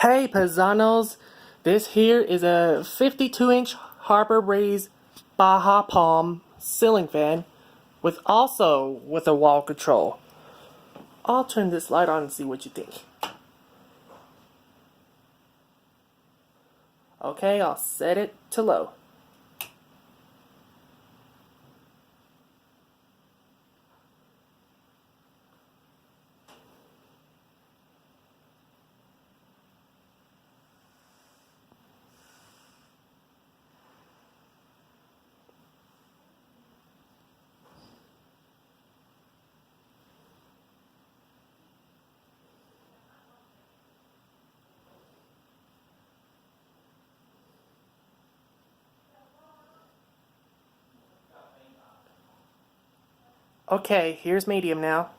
Hey Paisanos, this here is a 52-inch Harbor Breeze Baja Palm ceiling fan with a wall control. I'll turn this light on and see what you think. Okay, I'll set it to low. Okay, here's medium now.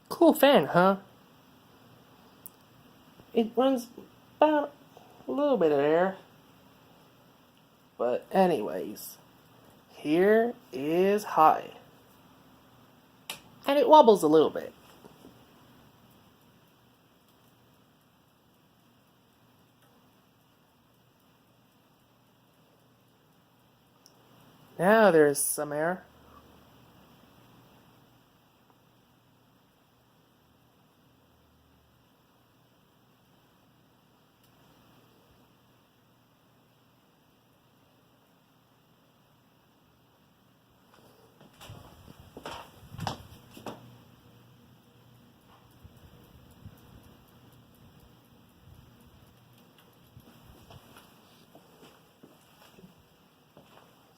Cool fan, huh? It runs about a little bit of air. But anyways, here is high. And it wobbles a little bit. Now there's some air.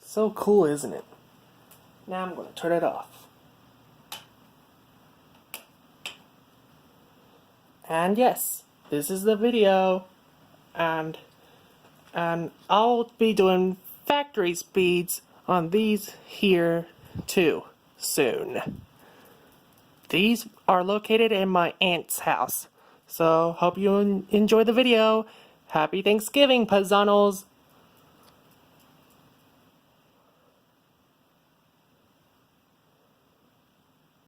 So cool, isn't it? Now I'm going to turn it off. And yes, this is the video. And I'll be doing factory speeds on these here too soon. These are located in my aunt's house. So hope you enjoy the video. Happy Thanksgiving, Paisanos!